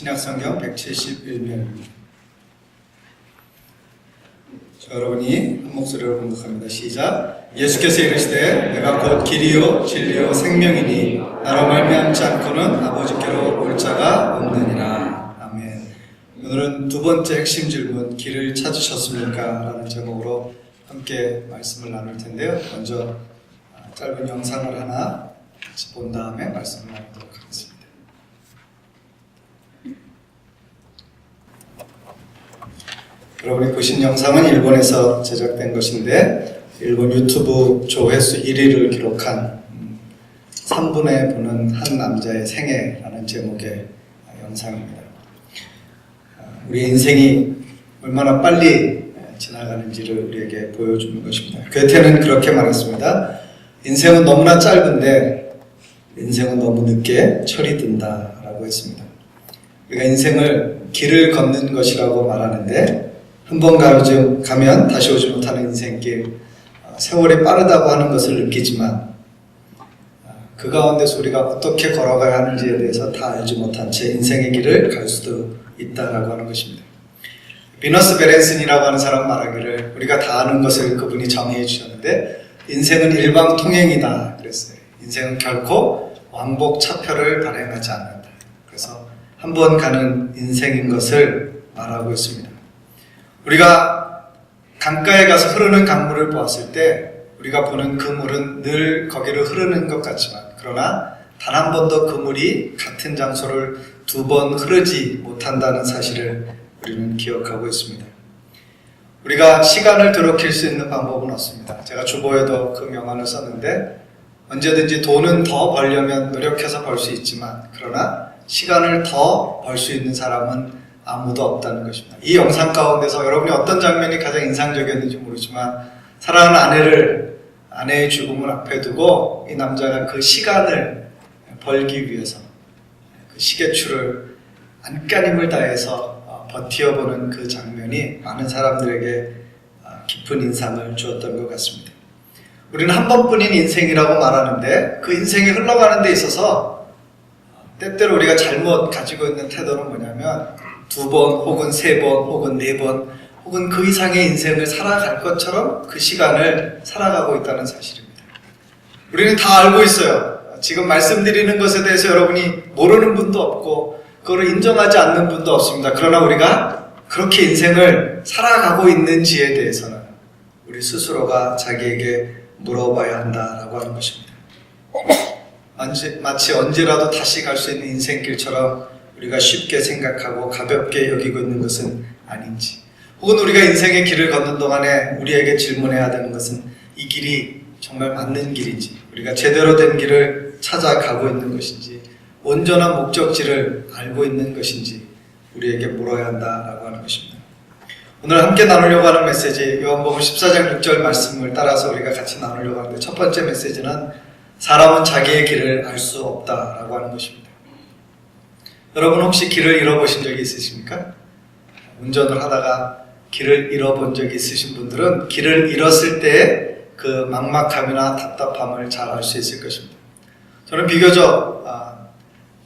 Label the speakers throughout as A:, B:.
A: 신약성경 171면입니다. 여러분이 한 목소리로 공독합니다. 시작. 예수께서 이르시되 내가 곧 길이요 진리요 생명이니 나로 말미암지 않고는 아버지께로 올 자가 없느니라. 아멘. 오늘은 두 번째 핵심 질문, 길을 찾으셨습니까? 라는 제목으로 함께 말씀을 나눌 텐데요. 먼저 짧은 영상을 하나 같이 본 다음에 말씀을 나누도록 하겠습니다. 여러분이 보신 영상은 일본에서 제작된 것인데 일본 유튜브 조회수 1위를 기록한 3분에 보는 한 남자의 생애라는 제목의 영상입니다. 우리 인생이 얼마나 빨리 지나가는지를 우리에게 보여주는 것입니다. 괴테는 그렇게 말했습니다. 인생은 너무나 짧은데 인생은 너무 늦게 철이 든다 라고 했습니다. 우리가 인생을 길을 걷는 것이라고 말하는데 한 번 가면 다시 오지 못하는 인생길, 세월이 빠르다고 하는 것을 느끼지만 그 가운데서 우리가 어떻게 걸어가야 하는지에 대해서 다 알지 못한 채 인생의 길을 갈 수도 있다라고 하는 것입니다. 비너스 베렌슨이라고 하는 사람 말하기를 우리가 다 아는 것을 그분이 정의해 주셨는데 인생은 일방통행이다 그랬어요. 인생은 결코 왕복차표를 발행하지 않는다. 그래서 한 번 가는 인생인 것을 말하고 있습니다. 우리가 강가에 가서 흐르는 강물을 보았을 때 우리가 보는 그 물은 늘 거기로 흐르는 것 같지만 그러나 단 한 번도 그 물이 같은 장소를 두 번 흐르지 못한다는 사실을 우리는 기억하고 있습니다. 우리가 시간을 되돌릴 수 있는 방법은 없습니다. 제가 주보에도 그 명언을 썼는데 언제든지 돈은 더 벌려면 노력해서 벌 수 있지만 그러나 시간을 더 벌 수 있는 사람은 아무도 없다는 것입니다. 이 영상 가운데서 여러분이 어떤 장면이 가장 인상적이었는지 모르지만 사랑하는 아내의 죽음을 앞에 두고 이 남자가 그 시간을 벌기 위해서 그 시계추를 안간힘을 다해서 버티어보는 그 장면이 많은 사람들에게 깊은 인상을 주었던 것 같습니다. 우리는 한 번뿐인 인생이라고 말하는데 그 인생이 흘러가는 데 있어서 때때로 우리가 잘못 가지고 있는 태도는 뭐냐면 두 번 혹은 세 번 혹은 네 번 혹은 그 이상의 인생을 살아갈 것처럼 그 시간을 살아가고 있다는 사실입니다. 우리는 다 알고 있어요. 지금 말씀드리는 것에 대해서 여러분이 모르는 분도 없고 그거를 인정하지 않는 분도 없습니다. 그러나 우리가 그렇게 인생을 살아가고 있는지에 대해서는 우리 스스로가 자기에게 물어봐야 한다라고 하는 것입니다. 마치 언제라도 다시 갈 수 있는 인생길처럼 우리가 쉽게 생각하고 가볍게 여기고 있는 것은 아닌지, 혹은 우리가 인생의 길을 걷는 동안에 우리에게 질문해야 되는 것은 이 길이 정말 맞는 길인지, 우리가 제대로 된 길을 찾아가고 있는 것인지, 온전한 목적지를 알고 있는 것인지 우리에게 물어야 한다라고 하는 것입니다. 오늘 함께 나누려고 하는 메시지, 요한복음 14장 6절 말씀을 따라서 우리가 같이 나누려고 하는데 첫 번째 메시지는 사람은 자기의 길을 알 수 없다라고 하는 것입니다. 여러분 혹시 길을 잃어보신 적이 있으십니까? 운전을 하다가 길을 잃어본 적이 있으신 분들은 길을 잃었을 때의 그 막막함이나 답답함을 잘 알 수 있을 것입니다. 저는 비교적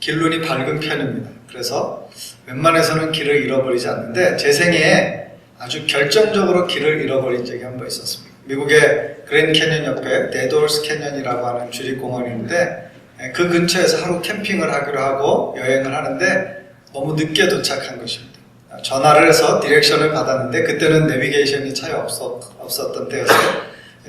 A: 길눈이 밝은 편입니다. 그래서 웬만해서는 길을 잃어버리지 않는데 제 생애에 아주 결정적으로 길을 잃어버린 적이 한 번 있었습니다. 미국의 그랜드 캐년 옆에 데돌스 캐년이라고 하는 주립공원이 있는데 그 근처에서 하루 캠핑을 하기로 하고 여행을 하는데 너무 늦게 도착한 것입니다. 전화를 해서 디렉션을 받았는데 그때는 내비게이션이 차에 없었던 때였어요.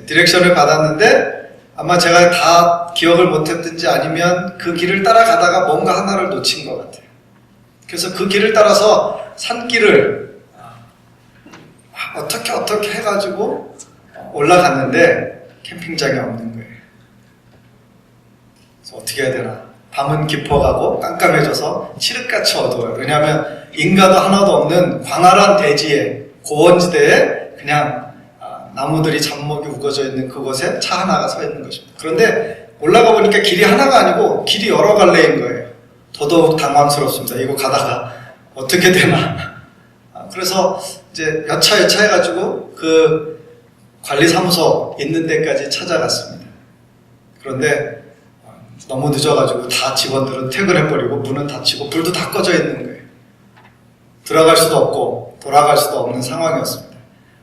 A: 디렉션을 받았는데 아마 제가 다 기억을 못했든지 아니면 그 길을 따라가다가 뭔가 하나를 놓친 것 같아요. 그래서 그 길을 따라서 산길을 어떻게 해가지고 올라갔는데 캠핑장이 없는 거예요. 그래서 어떻게 해야 되나? 밤은 깊어가고 깜깜해져서 칠흑같이 어두워요. 왜냐하면 인가도 하나도 없는 광활한 대지에, 고원지대에 그냥 나무들이 잡목이 우거져 있는 그곳에 차 하나가 서 있는 것입니다. 그런데 올라가 보니까 길이 하나가 아니고 길이 여러 갈래인 거예요. 더더욱 당황스럽습니다. 이거 가다가 어떻게 되나? 그래서 이제 여차 해가지고 그 관리사무소 있는 데까지 찾아갔습니다. 그런데 너무 늦어가지고 다 직원들은 퇴근해버리고 문은 닫히고 불도 다 꺼져 있는 거예요. 들어갈 수도 없고 돌아갈 수도 없는 상황이었습니다.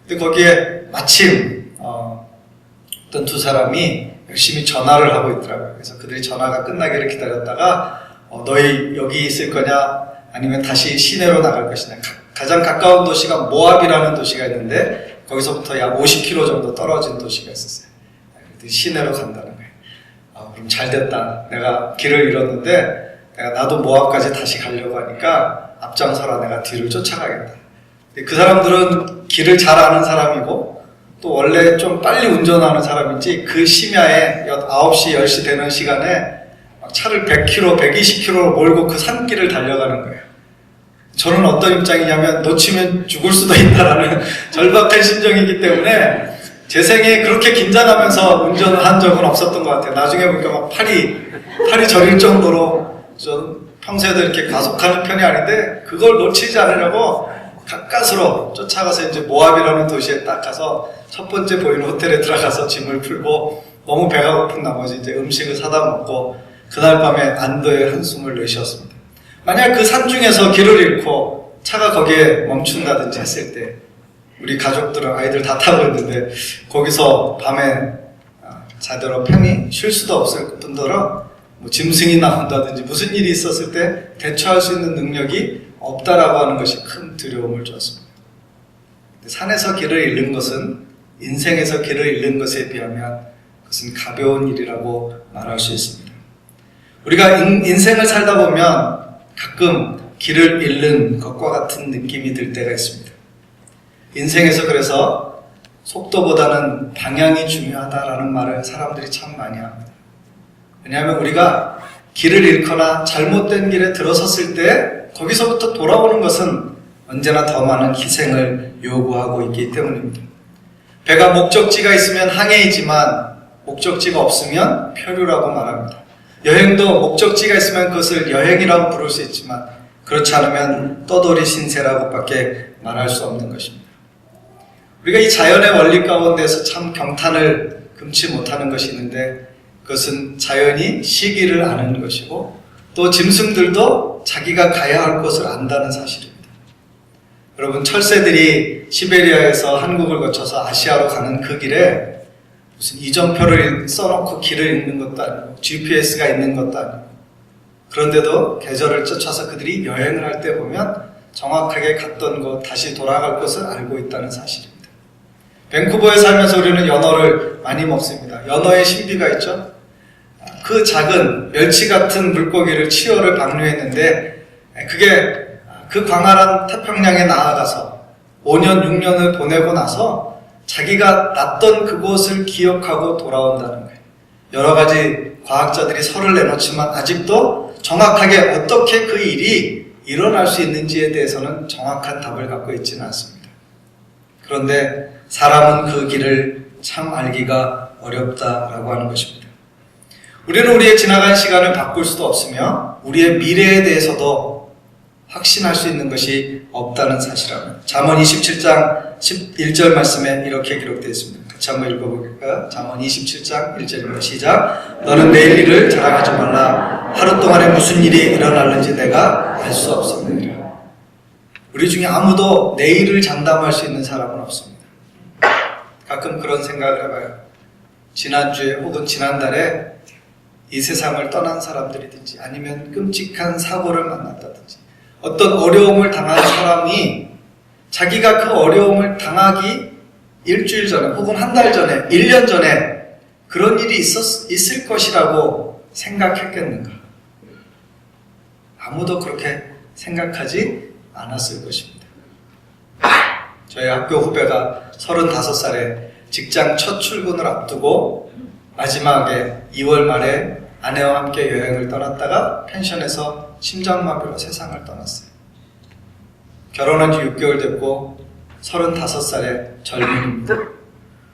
A: 근데 거기에 마침 어떤 두 사람이 열심히 전화를 하고 있더라고요. 그래서 그들이 전화가 끝나기를 기다렸다가 너희 여기 있을 거냐 아니면 다시 시내로 나갈 것이냐. 가장 가까운 도시가 모압이라는 도시가 있는데 거기서부터 약 50km 정도 떨어진 도시가 있었어요. 시내로 간다는 거예요. 그럼 잘 됐다. 내가 길을 잃었는데 나도 모압까지 다시 가려고 하니까 앞장서라. 내가 뒤를 쫓아가겠다. 그 사람들은 길을 잘 아는 사람이고 또 원래 좀 빨리 운전하는 사람인지 그 심야에 9시, 10시 되는 시간에 차를 100km, 120km로 몰고 그 산길을 달려가는 거예요. 저는 어떤 입장이냐면 놓치면 죽을 수도 있다라는 절박한 심정이기 때문에 제 생에 그렇게 긴장하면서 운전을 한 적은 없었던 것 같아요. 나중에 보니까 막 팔이 저릴 정도로 좀 평소에도 이렇게 가속하는 편이 아닌데 그걸 놓치지 않으려고 가까스로 쫓아가서 이제 모압이라는 도시에 딱 가서 첫 번째 보이는 호텔에 들어가서 짐을 풀고 너무 배가 고픈 나머지 이제 음식을 사다 먹고 그날 밤에 안도의 한숨을 내쉬었습니다. 만약 그 산중에서 길을 잃고 차가 거기에 멈춘다든지 했을 때 우리 가족들은 아이들 다 타고 있는데 거기서 밤에 제대로 편히 쉴 수도 없을 뿐더러 짐승이 나온다든지 무슨 일이 있었을 때 대처할 수 있는 능력이 없다라고 하는 것이 큰 두려움을 주었습니다. 산에서 길을 잃는 것은 인생에서 길을 잃는 것에 비하면 그것은 가벼운 일이라고 말할 수 있습니다. 우리가 인생을 살다 보면 가끔 길을 잃는 것과 같은 느낌이 들 때가 있습니다. 인생에서 그래서 속도보다는 방향이 중요하다라는 말을 사람들이 참 많이 합니다. 왜냐하면 우리가 길을 잃거나 잘못된 길에 들어섰을 때 거기서부터 돌아오는 것은 언제나 더 많은 희생을 요구하고 있기 때문입니다. 배가 목적지가 있으면 항해이지만 목적지가 없으면 표류라고 말합니다. 여행도 목적지가 있으면 그것을 여행이라고 부를 수 있지만 그렇지 않으면 떠돌이 신세라고밖에 말할 수 없는 것입니다. 우리가 이 자연의 원리 가운데서 참 경탄을 금치 못하는 것이 있는데 그것은 자연이 시기를 아는 것이고 또 짐승들도 자기가 가야 할 곳을 안다는 사실입니다. 여러분 철새들이 시베리아에서 한국을 거쳐서 아시아로 가는 그 길에 무슨 이정표를 써놓고 길을 잃는 것도 아니고 GPS가 있는 것도 아니고 그런데도 계절을 쫓아서 그들이 여행을 할 때 보면 정확하게 갔던 곳 다시 돌아갈 곳을 알고 있다는 사실입니다. 밴쿠버에 살면서 우리는 연어를 많이 먹습니다. 연어의 신비가 있죠. 그 작은 멸치 같은 물고기를 치어를 방류했는데 그게 그 광활한 태평양에 나아가서 5년, 6년을 보내고 나서 자기가 났던 그곳을 기억하고 돌아온다는 거예요. 여러 가지 과학자들이 설을 내놓지만 아직도 정확하게 어떻게 그 일이 일어날 수 있는지에 대해서는 정확한 답을 갖고 있지는 않습니다. 그런데 사람은 그 길을 참 알기가 어렵다라고 하는 것입니다. 우리는 우리의 지나간 시간을 바꿀 수도 없으며 우리의 미래에 대해서도 확신할 수 있는 것이 없다는 사실입니다. 잠언 27장 11절 말씀에 이렇게 기록되어 있습니다. 같이 한번 읽어볼까요? 잠언 27장 1절입니다. 시작. 너는 내일 일을 자랑하지 말라. 하루 동안에 무슨 일이 일어날는지 내가 알 수 없습니다. 우리 중에 아무도 내일을 장담할 수 있는 사람은 없습니다. 가끔 그런 생각을 해봐요. 지난주에 혹은 지난달에 이 세상을 떠난 사람들이든지 아니면 끔찍한 사고를 만났다든지 어떤 어려움을 당한 사람이 자기가 그 어려움을 당하기 일주일 전에 혹은 한 달 전에 1년 전에 그런 일이 있을 것이라고 생각했겠는가? 아무도 그렇게 생각하지 않았을 것입니다. 저희 학교 후배가 35살에 직장 첫 출근을 앞두고 마지막에 2월 말에 아내와 함께 여행을 떠났다가 펜션에서 심장마비로 세상을 떠났어요. 결혼한 지 6개월 됐고 35살의 젊은입니다.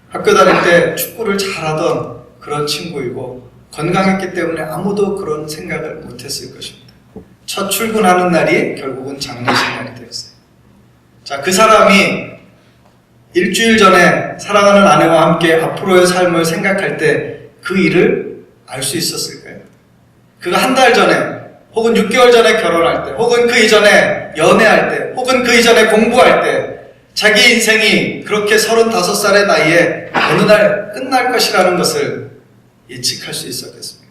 A: 학교 다닐 때 축구를 잘하던 그런 친구이고 건강했기 때문에 아무도 그런 생각을 못했을 것입니다. 첫 출근하는 날이 결국은 장례식 날이 되었어요. 자, 그 사람이 일주일 전에 사랑하는 아내와 함께 앞으로의 삶을 생각할 때 그 일을 알 수 있었을까요? 그가 한 달 전에 혹은 6개월 전에 결혼할 때, 혹은 그 이전에 연애할 때, 혹은 그 이전에 공부할 때 자기 인생이 그렇게 35살의 나이에 어느 날 끝날 것이라는 것을 예측할 수 있었겠습니까?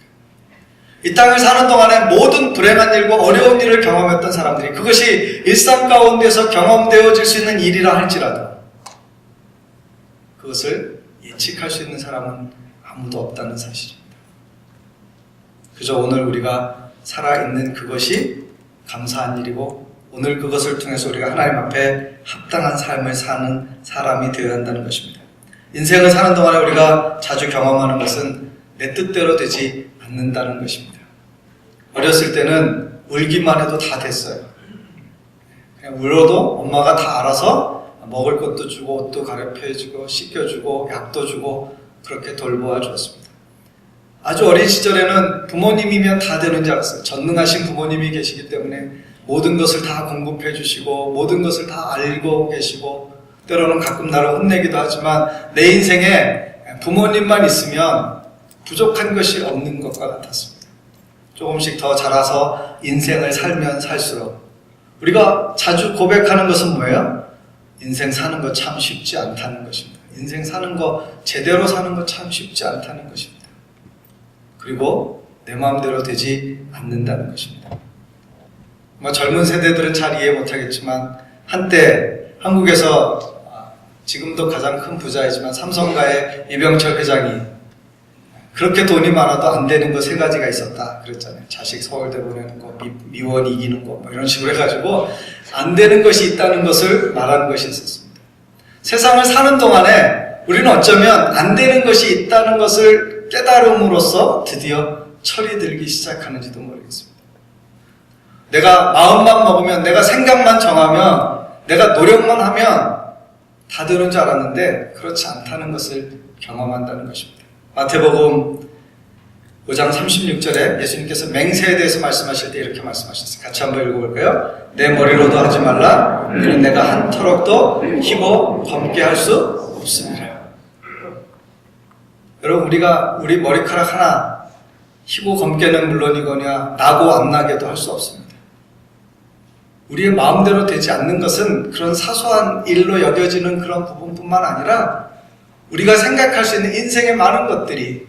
A: 이 땅을 사는 동안에 모든 불행한 일과 어려운 일을 경험했던 사람들이 그것이 일상 가운데서 경험되어질 수 있는 일이라 할지라도 그것을 예측할 수 있는 사람은 아무도 없다는 사실입니다. 그저 오늘 우리가 살아있는 그것이 감사한 일이고 오늘 그것을 통해서 우리가 하나님 앞에 합당한 삶을 사는 사람이 되어야 한다는 것입니다. 인생을 사는 동안에 우리가 자주 경험하는 것은 내 뜻대로 되지 않는다는 것입니다. 어렸을 때는 울기만 해도 다 됐어요. 그냥 울어도 엄마가 다 알아서 먹을 것도 주고 옷도 가렵혀주고 씻겨주고 약도 주고 그렇게 돌보아 주었습니다. 아주 어린 시절에는 부모님이면 다 되는 줄 알았어요. 전능하신 부모님이 계시기 때문에 모든 것을 다 공급해 주시고 모든 것을 다 알고 계시고 때로는 가끔 나를 혼내기도 하지만 내 인생에 부모님만 있으면 부족한 것이 없는 것과 같았습니다. 조금씩 더 자라서 인생을 살면 살수록 우리가 자주 고백하는 것은 뭐예요? 인생 사는 거 참 쉽지 않다는 것입니다. 인생 사는 거 제대로 사는 거 참 쉽지 않다는 것입니다. 그리고 내 마음대로 되지 않는다는 것입니다. 젊은 세대들은 잘 이해 못하겠지만 한때 한국에서 지금도 가장 큰 부자이지만 삼성가의 이병철 회장이 그렇게 돈이 많아도 안 되는 거 3가지가 있었다 그랬잖아요. 자식 서울대 보내는 거, 미원 이기는 거 이런 식으로 해가지고 안 되는 것이 있다는 것을 말하는 것이 있었습니다. 세상을 사는 동안에 우리는 어쩌면 안 되는 것이 있다는 것을 깨달음으로써 드디어 철이 들기 시작하는지도 모르겠습니다. 내가 마음만 먹으면, 내가 생각만 정하면, 내가 노력만 하면 다 되는 줄 알았는데 그렇지 않다는 것을 경험한다는 것입니다. 마태복음 5장 36절에 예수님께서 맹세에 대해서 말씀하실 때 이렇게 말씀하셨어요. 같이 한번 읽어볼까요? 내 머리로도 하지 말라. 이는 내가 한 터럭도 희고 검게 할 수 없습니다. 여러분, 우리 머리카락 하나 희고 검게는 물론이거냐 나고 안 나게도 할 수 없습니다. 우리의 마음대로 되지 않는 것은 그런 사소한 일로 여겨지는 그런 부분뿐만 아니라 우리가 생각할 수 있는 인생의 많은 것들이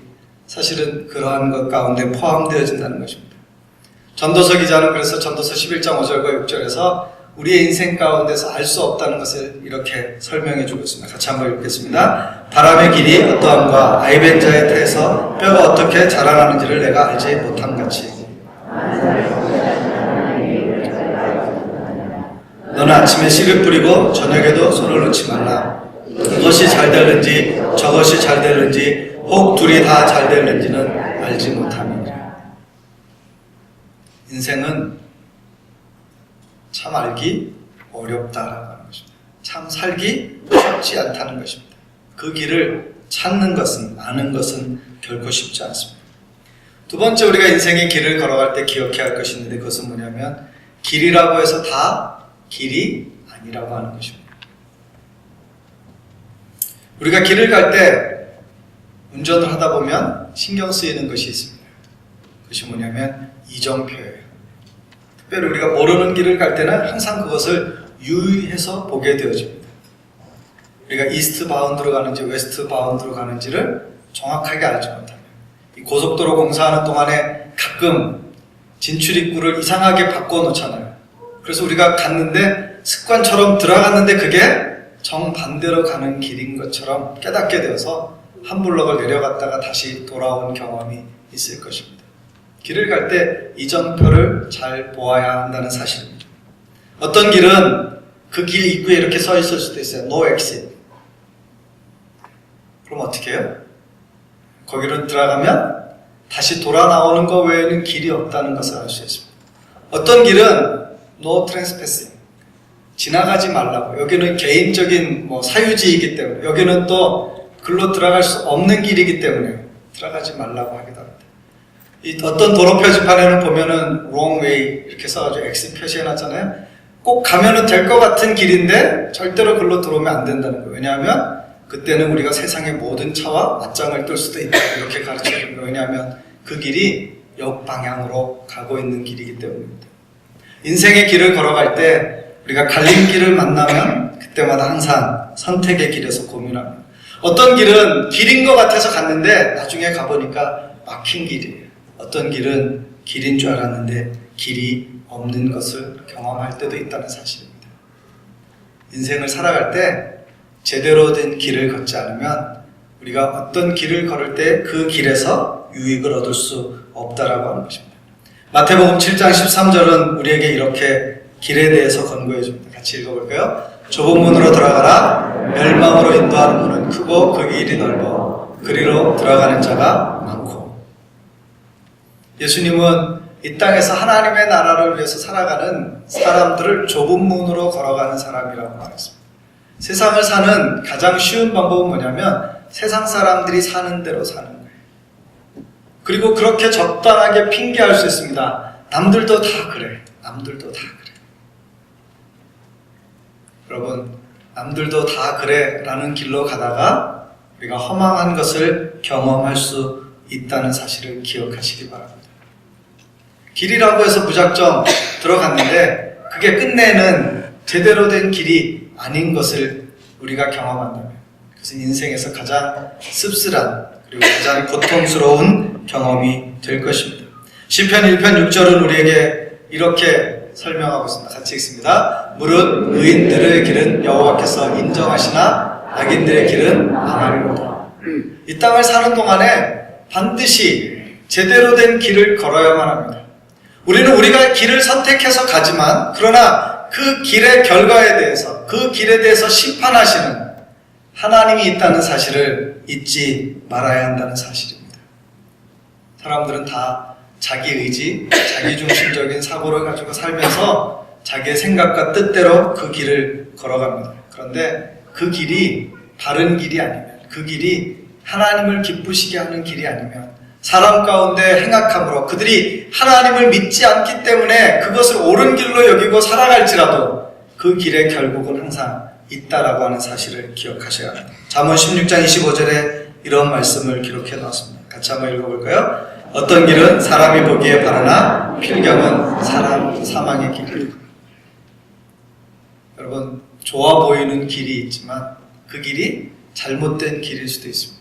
A: 사실은 그러한 것 가운데 포함되어진다는 것입니다. 전도서 기자는 그래서 전도서 11장 5절과 6절에서 우리의 인생 가운데서 알 수 없다는 것을 이렇게 설명해 주고 있습니다. 같이 한번 읽겠습니다. 바람의 길이 어떠함과 아이벤자의 태에서 뼈가 어떻게 자라나는지를 내가 알지 못함같이 너는 아침에 씨를 뿌리고 저녁에도 손을 놓지 말라. 이것이 잘 될는지 저것이 잘 될는지 혹 둘이 다 잘 될는지는 알지 못함이니라. 인생은 참 알기 어렵다라고 하는 것입니다. 참 살기 쉽지 않다는 것입니다. 그 길을 찾는 것은, 아는 것은 결코 쉽지 않습니다. 두 번째, 우리가 인생의 길을 걸어갈 때 기억해야 할 것이 있는데 그것은 뭐냐면 길이라고 해서 다 길이 아니라고 하는 것입니다. 우리가 길을 갈 때 운전을 하다 보면 신경 쓰이는 것이 있습니다. 그것이 뭐냐면 이정표예요. 특별히 우리가 모르는 길을 갈 때는 항상 그것을 유의해서 보게 되어집니다. 우리가 이스트 바운드로 가는지 웨스트 바운드로 가는지를 정확하게 알지 못하면 이 고속도로 공사하는 동안에 가끔 진출입구를 이상하게 바꿔놓잖아요. 그래서 우리가 갔는데 습관처럼 들어갔는데 그게 정반대로 가는 길인 것처럼 깨닫게 되어서 한 블럭을 내려갔다가 다시 돌아온 경험이 있을 것입니다. 길을 갈 때 이정표를 잘 보아야 한다는 사실입니다. 어떤 길은 그 길 입구에 이렇게 써 있을 수도 있어요. No exit. 그럼 어떻게 해요? 거기로 들어가면 다시 돌아 나오는 것 외에는 길이 없다는 것을 알 수 있습니다. 어떤 길은 No trespassing. 지나가지 말라고. 여기는 개인적인 사유지이기 때문에, 여기는 또 글로 들어갈 수 없는 길이기 때문에 들어가지 말라고 하기도 합니다. 이 어떤 도로 표지판에는 보면은 wrong way 이렇게 써가지고 X 표시해놨잖아요. 꼭 가면은 될 것 같은 길인데 절대로 글로 들어오면 안 된다는 거예요. 왜냐하면 그때는 우리가 세상의 모든 차와 맞짱을 뜰 수도 있다 이렇게 가르쳐줍니다. 왜냐하면 그 길이 역방향으로 가고 있는 길이기 때문입니다. 인생의 길을 걸어갈 때 우리가 갈림길을 만나면 그때마다 항상 선택의 길에서 고민합니다. 어떤 길은 길인 것 같아서 갔는데 나중에 가보니까 막힌 길이에요. 어떤 길은 길인 줄 알았는데 길이 없는 것을 경험할 때도 있다는 사실입니다. 인생을 살아갈 때 제대로 된 길을 걷지 않으면 우리가 어떤 길을 걸을 때 그 길에서 유익을 얻을 수 없다라고 하는 것입니다. 마태복음 7장 13절은 우리에게 이렇게 길에 대해서 권고해 줍니다. 같이 읽어볼까요? 좁은 문으로 들어가라. 멸망으로 인도하는 문은 크고 그 길이 넓어 그리로 들어가는 자가 많고. 예수님은 이 땅에서 하나님의 나라를 위해서 살아가는 사람들을 좁은 문으로 걸어가는 사람이라고 말했습니다. 세상을 사는 가장 쉬운 방법은 뭐냐면 세상 사람들이 사는 대로 사는 거예요. 그리고 그렇게 적당하게 핑계할 수 있습니다. 남들도 다 그래. 남들도 다 그래. 여러분, 남들도 다 그래 라는 길로 가다가 우리가 허망한 것을 경험할 수 있다는 사실을 기억하시기 바랍니다. 길이라고 해서 무작정 들어갔는데 그게 끝내는 제대로 된 길이 아닌 것을 우리가 경험한다면 그것은 인생에서 가장 씁쓸한 그리고 가장 고통스러운 경험이 될 것입니다. 시편 1편 6절은 우리에게 이렇게 설명하고 있습니다. 같이 읽습니다. 무릇 의인들의 길은 여호와께서 인정하시나 악인들의 길은 망하리로다. 이 땅을 사는 동안에 반드시 제대로 된 길을 걸어야만 합니다. 우리는 우리가 길을 선택해서 가지만 그러나 그 길의 결과에 대해서 그 길에 대해서 심판하시는 하나님이 있다는 사실을 잊지 말아야 한다는 사실입니다. 사람들은 다 자기 의지, 자기중심적인 사고를 가지고 살면서 자기의 생각과 뜻대로 그 길을 걸어갑니다. 그런데 그 길이 바른 길이 아니면, 그 길이 하나님을 기쁘시게 하는 길이 아니면 사람 가운데 행악함으로 그들이 하나님을 믿지 않기 때문에 그것을 옳은 길로 여기고 살아갈지라도 그 길의 결국은 항상 있다라고 하는 사실을 기억하셔야 합니다. 잠언 16장 25절에 이런 말씀을 기록해 놓았습니다. 같이 한번 읽어볼까요? 어떤 길은 사람이 보기에 바르나 필경은 사람 사망의 길이다. 여러분, 좋아 보이는 길이 있지만 그 길이 잘못된 길일 수도 있습니다.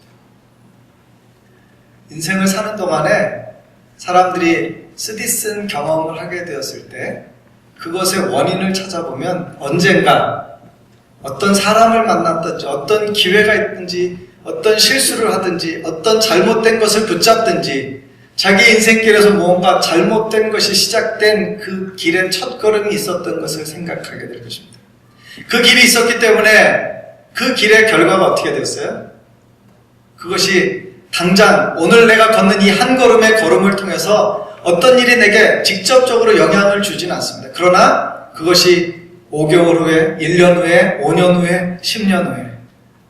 A: 인생을 사는 동안에 사람들이 쓰디쓴 경험을 하게 되었을 때 그것의 원인을 찾아보면 언젠가 어떤 사람을 만났든지 어떤 기회가 있든지 어떤 실수를 하든지 어떤 잘못된 것을 붙잡든지 자기 인생길에서 뭔가 잘못된 것이 시작된 그 길의 첫걸음이 있었던 것을 생각하게 될 것입니다. 그 길이 있었기 때문에 그 길의 결과가 어떻게 됐어요? 그것이 당장 오늘 내가 걷는 이 한 걸음의 걸음을 통해서 어떤 일이 내게 직접적으로 영향을 주진 않습니다. 그러나 그것이 5개월 후에, 1년 후에, 5년 후에, 10년 후에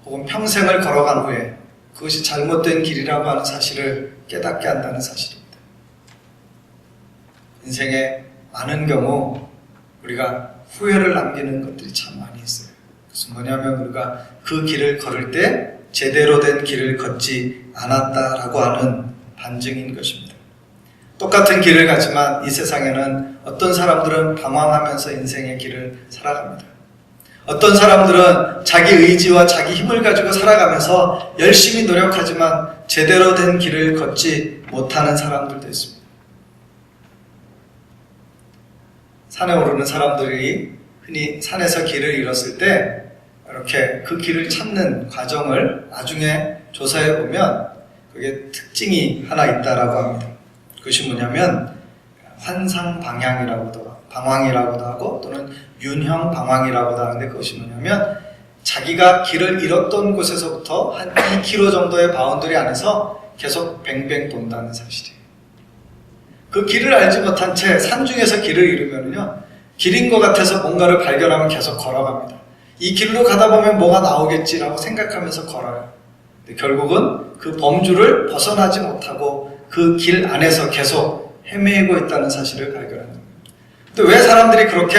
A: 혹은 평생을 걸어간 후에 그것이 잘못된 길이라고 하는 사실을 깨닫게 한다는 사실입니다. 인생에 많은 경우 우리가 후회를 남기는 것들이 참 많이 있어요. 그것은 뭐냐면 우리가 그 길을 걸을 때 제대로 된 길을 걷지 않았다라고 하는 반증인 것입니다. 똑같은 길을 가지만 이 세상에는 어떤 사람들은 방황하면서 인생의 길을 살아갑니다. 어떤 사람들은 자기 의지와 자기 힘을 가지고 살아가면서 열심히 노력하지만 제대로 된 길을 걷지 못하는 사람들도 있습니다. 산에 오르는 사람들이 흔히 산에서 길을 잃었을 때 이렇게 그 길을 찾는 과정을 나중에 조사해 보면 그게 특징이 하나 있다라고 합니다. 그것이 뭐냐면 환상 방황이라고도 하고 또는 윤형 방황이라고도 하는데 그것이 뭐냐면 자기가 길을 잃었던 곳에서부터 한 2km 정도의 바운더리 안에서 계속 뱅뱅 돈다는 사실이에요. 그 길을 알지 못한 채 산중에서 길을 잃으면요 길인 것 같아서 뭔가를 발견하면 계속 걸어갑니다. 이 길로 가다 보면 뭐가 나오겠지라고 생각하면서 걸어요. 근데 결국은 그 범주를 벗어나지 못하고 그 길 안에서 계속 헤매고 있다는 사실을 발견합니다. 근데 왜 사람들이 그렇게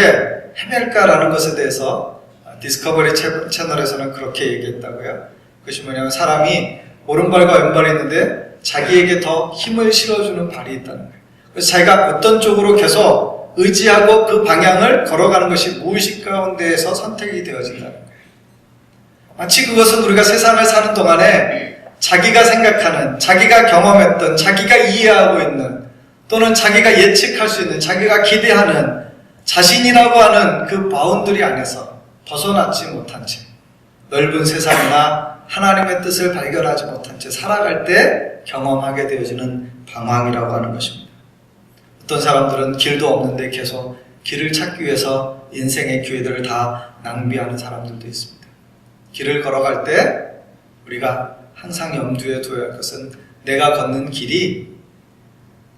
A: 헤맬까라는 것에 대해서 디스커버리 채널에서는 그렇게 얘기했다고요. 그것이 뭐냐면 사람이 오른발과 왼발이 있는데 자기에게 더 힘을 실어주는 발이 있다는 거예요. 그래서 자기가 어떤 쪽으로 계속 의지하고 그 방향을 걸어가는 것이 무의식 가운데에서 선택이 되어진다는 거예요. 마치 그것은 우리가 세상을 사는 동안에 자기가 생각하는, 자기가 경험했던, 자기가 이해하고 있는, 또는 자기가 예측할 수 있는, 자기가 기대하는 자신이라고 하는 그 바운더리 안에서 벗어나지 못한 채 넓은 세상이나 하나님의 뜻을 발견하지 못한 채 살아갈 때 경험하게 되어지는 방황이라고 하는 것입니다. 어떤 사람들은 길도 없는데 계속 길을 찾기 위해서 인생의 기회들을 다 낭비하는 사람들도 있습니다. 길을 걸어갈 때 우리가 항상 염두에 둬야 할 것은 내가 걷는 길이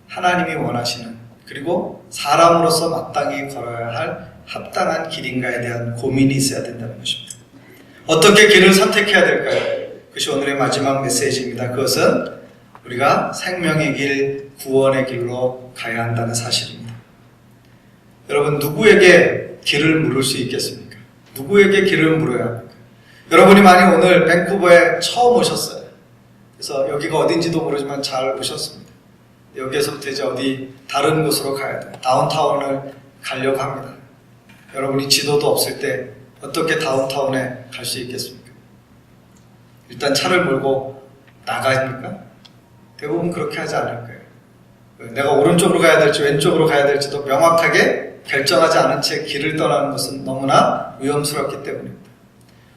A: 하나님이 원하시는, 그리고 사람으로서 마땅히 걸어야 할 합당한 길인가에 대한 고민이 있어야 된다는 것입니다. 어떻게 길을 선택해야 될까요? 그것이 오늘의 마지막 메시지입니다. 그것은 우리가 생명의 길, 구원의 길로 가야 한다는 사실입니다. 여러분, 누구에게 길을 물을 수 있겠습니까? 누구에게 길을 물어야 합니까? 여러분이 만약 오늘 밴쿠버에 처음 오셨어요. 그래서 여기가 어딘지도 모르지만 잘 오셨습니다. 여기에서부터 이제 어디 다른 곳으로 가야 돼요. 다운타운을 가려고 합니다. 여러분이 지도도 없을 때 어떻게 다운타운에 갈 수 있겠습니까? 일단 차를 몰고 나가십니까? 대부분 그렇게 하지 않을 거예요. 내가 오른쪽으로 가야 될지 왼쪽으로 가야 될지도 명확하게 결정하지 않은 채 길을 떠나는 것은 너무나 위험스럽기 때문입니다.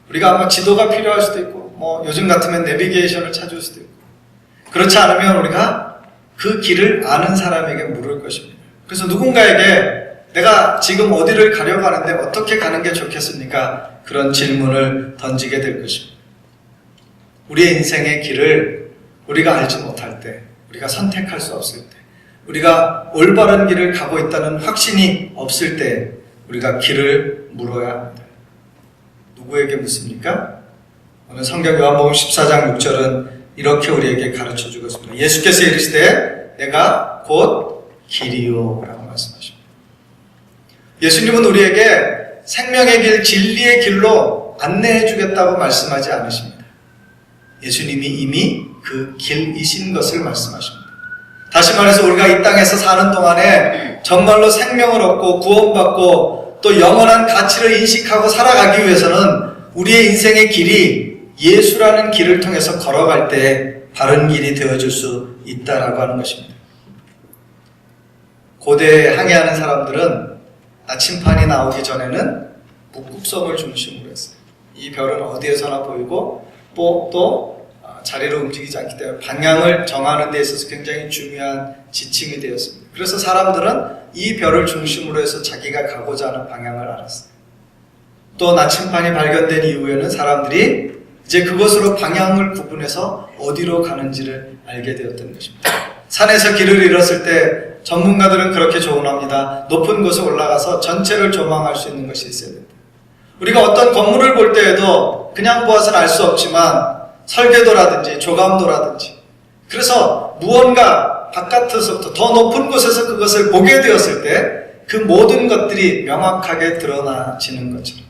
A: 우리가 아마 지도가 필요할 수도 있고, 요즘 같으면 내비게이션을 찾을 수도 있고, 그렇지 않으면 우리가 그 길을 아는 사람에게 물을 것입니다. 그래서 누군가에게 내가 지금 어디를 가려고 하는데 어떻게 가는 게 좋겠습니까? 그런 질문을 던지게 될 것입니다. 우리의 인생의 길을 우리가 알지 못할 때, 우리가 선택할 수 없을 때, 우리가 올바른 길을 가고 있다는 확신이 없을 때 우리가 길을 물어야 합니다. 누구에게 묻습니까? 오늘 성경 요한복음 14장 6절은 이렇게 우리에게 가르쳐 주고 있습니다. 예수께서 이르시되 내가 곧 길이요 라고 말씀하십니다. 예수님은 우리에게 생명의 길, 진리의 길로 안내해 주겠다고 말씀하지 않으십니다. 예수님이 이미 그 길이신 것을 말씀하십니다. 다시 말해서 우리가 이 땅에서 사는 동안에 정말로 생명을 얻고 구원받고 또 영원한 가치를 인식하고 살아가기 위해서는 우리의 인생의 길이 예수라는 길을 통해서 걸어갈 때 바른 길이 되어줄 수 있다라고 하는 것입니다. 고대에 항해하는 사람들은 나침판이 나오기 전에는 북극섬을 중심으로 했어요. 이 별은 어디에서나 보이고 또 자리로 움직이지 않기 때문에 방향을 정하는 데 있어서 굉장히 중요한 지침이 되었습니다. 그래서 사람들은 이 별을 중심으로 해서 자기가 가고자 하는 방향을 알았어요. 또 나침판이 발견된 이후에는 사람들이 이제 그것으로 방향을 구분해서 어디로 가는지를 알게 되었던 것입니다. 산에서 길을 잃었을 때 전문가들은 그렇게 조언합니다. 높은 곳에 올라가서 전체를 조망할 수 있는 것이 있어야 된다. 우리가 어떤 건물을 볼 때에도 그냥 보아서는 알 수 없지만 설계도라든지 조감도라든지, 그래서 무언가 바깥에서부터 더 높은 곳에서 그것을 보게 되었을 때 그 모든 것들이 명확하게 드러나지는 것처럼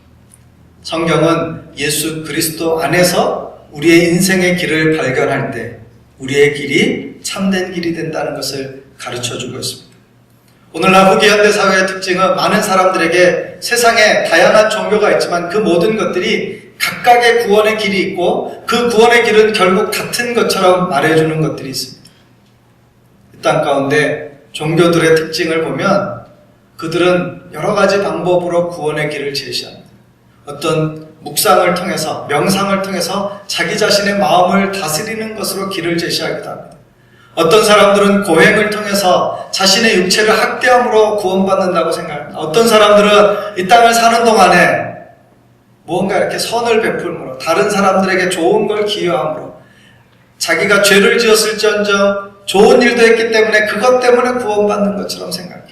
A: 성경은 예수 그리스도 안에서 우리의 인생의 길을 발견할 때 우리의 길이 참된 길이 된다는 것을 가르쳐주고 있습니다. 오늘날 후기 현대사회의 특징은 많은 사람들에게 세상에 다양한 종교가 있지만 그 모든 것들이 각각의 구원의 길이 있고 그 구원의 길은 결국 같은 것처럼 말해주는 것들이 있습니다. 이 땅 가운데 종교들의 특징을 보면 그들은 여러 가지 방법으로 구원의 길을 제시합니다. 어떤 묵상을 통해서, 명상을 통해서 자기 자신의 마음을 다스리는 것으로 길을 제시하기도 합니다. 어떤 사람들은 고행을 통해서 자신의 육체를 학대함으로 구원받는다고 생각합니다. 어떤 사람들은 이 땅을 사는 동안에 무언가 이렇게 선을 베풀므로, 다른 사람들에게 좋은 걸 기여함으로, 자기가 죄를 지었을지언정 좋은 일도 했기 때문에 그것 때문에 구원받는 것처럼 생각해요.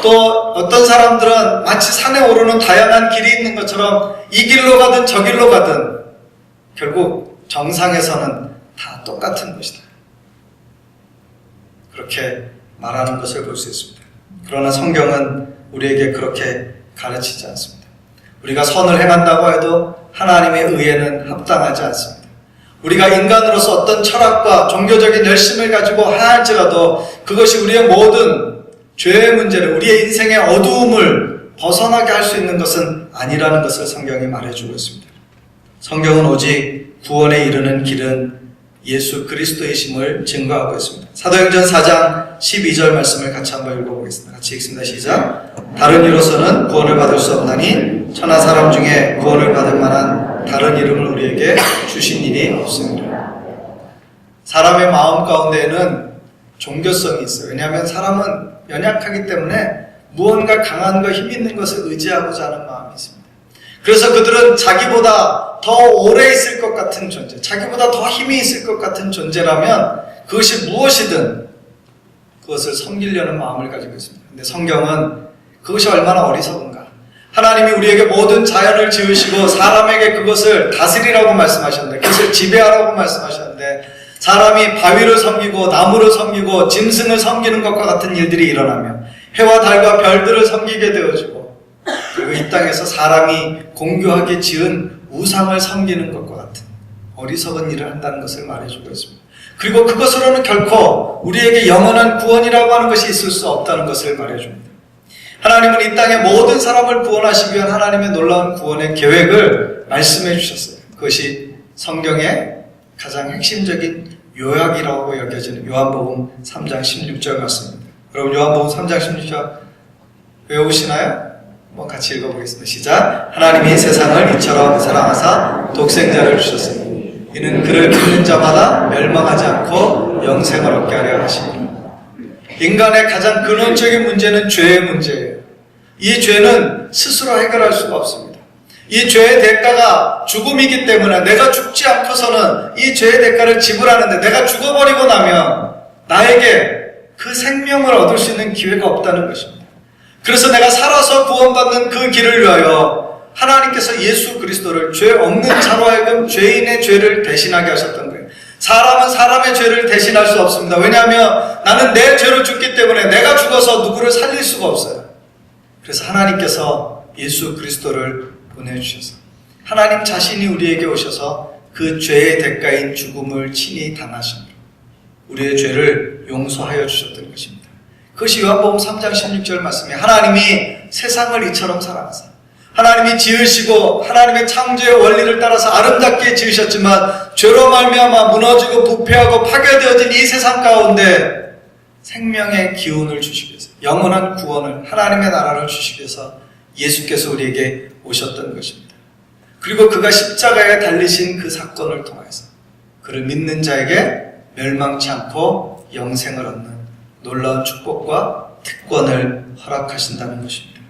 A: 또 어떤 사람들은 마치 산에 오르는 다양한 길이 있는 것처럼 이 길로 가든 저 길로 가든 결국 정상에서는 다 똑같은 것이다, 그렇게 말하는 것을 볼 수 있습니다. 그러나 성경은 우리에게 그렇게 가르치지 않습니다. 우리가 선을 행한다고 해도 하나님의 의에는 합당하지 않습니다. 우리가 인간으로서 어떤 철학과 종교적인 열심을 가지고 하할지라도 그것이 우리의 모든 죄의 문제를, 우리의 인생의 어두움을 벗어나게 할 수 있는 것은 아니라는 것을 성경이 말해주고 있습니다. 성경은 오직 구원에 이르는 길은 예수 그리스도이심을 증거하고 있습니다. 사도행전 4장 12절 말씀을 같이 한번 읽어보겠습니다. 같이 읽습니다. 시작. 다른 이로서는 구원을 받을 수 없나니 천하 사람 중에 구원을 받을 만한 다른 이름을 우리에게 주신 일이 없습니다. 사람의 마음 가운데에는 종교성이 있어요. 왜냐하면 사람은 연약하기 때문에 무언가 강한 것, 힘 있는 것을 의지하고자 하는 마음이 있습니다. 그래서 그들은 자기보다 더 오래 있을 것 같은 존재, 자기보다 더 힘이 있을 것 같은 존재라면 그것이 무엇이든 그것을 섬기려는 마음을 가지고 있습니다. 근데 성경은 그것이 얼마나 어리석은가. 하나님이 우리에게 모든 자연을 지으시고 사람에게 그것을 다스리라고 말씀하셨는데, 그것을 지배하라고 말씀하셨는데, 사람이 바위를 섬기고 나무를 섬기고 짐승을 섬기는 것과 같은 일들이 일어나며 해와 달과 별들을 섬기게 되어지고, 그리고 이 땅에서 사람이 공교하게 지은 우상을 섬기는 것과 같은 어리석은 일을 한다는 것을 말해주고 있습니다. 그리고 그것으로는 결코 우리에게 영원한 구원이라고 하는 것이 있을 수 없다는 것을 말해줍니다. 하나님은 이 땅의 모든 사람을 구원하시기 위한 하나님의 놀라운 구원의 계획을 말씀해 주셨어요. 그것이 성경의 가장 핵심적인 요약이라고 여겨지는 요한복음 3장 16절 말씀입니다. 여러분 요한복음 3장 16절 외우시나요? 한번 같이 읽어보겠습니다. 시작. 하나님이 세상을 이처럼 사랑하사 독생자를 주셨으니 이는 그를 믿는 자마다 멸망하지 않고 영생을 얻게 하려 하십니다. 인간의 가장 근원적인 문제는 죄의 문제예요. 이 죄는 스스로 해결할 수가 없습니다. 이 죄의 대가가 죽음이기 때문에 내가 죽지 않고서는 이 죄의 대가를 지불하는데, 내가 죽어버리고 나면 나에게 그 생명을 얻을 수 있는 기회가 없다는 것입니다. 그래서 내가 살아서 구원받는 그 길을 위하여 하나님께서 예수 그리스도를 죄 없는 자로 하여금 죄인의 죄를 대신하게 하셨던 거예요. 사람은 사람의 죄를 대신할 수 없습니다. 왜냐하면 나는 내 죄로 죽기 때문에 내가 죽어서 누구를 살릴 수가 없어요. 그래서 하나님께서 예수 그리스도를 보내주셔서 하나님 자신이 우리에게 오셔서 그 죄의 대가인 죽음을 친히 당하심으로 우리의 죄를 용서하여 주셨던 것입니다. 그것이 요한복음 3장 16절 말씀에 하나님이 세상을 이처럼 사랑하사, 하나님이 지으시고 하나님의 창조의 원리를 따라서 아름답게 지으셨지만 죄로 말미암아 무너지고 부패하고 파괴되어진 이 세상 가운데 생명의 기운을 주시기 위해서, 영원한 구원을, 하나님의 나라를 주시기 위해서 예수께서 우리에게 오셨던 것입니다. 그리고 그가 십자가에 달리신 그 사건을 통해서 그를 믿는 자에게 멸망치 않고 영생을 얻는 놀라운 축복과 특권을 허락하신다는 것입니다.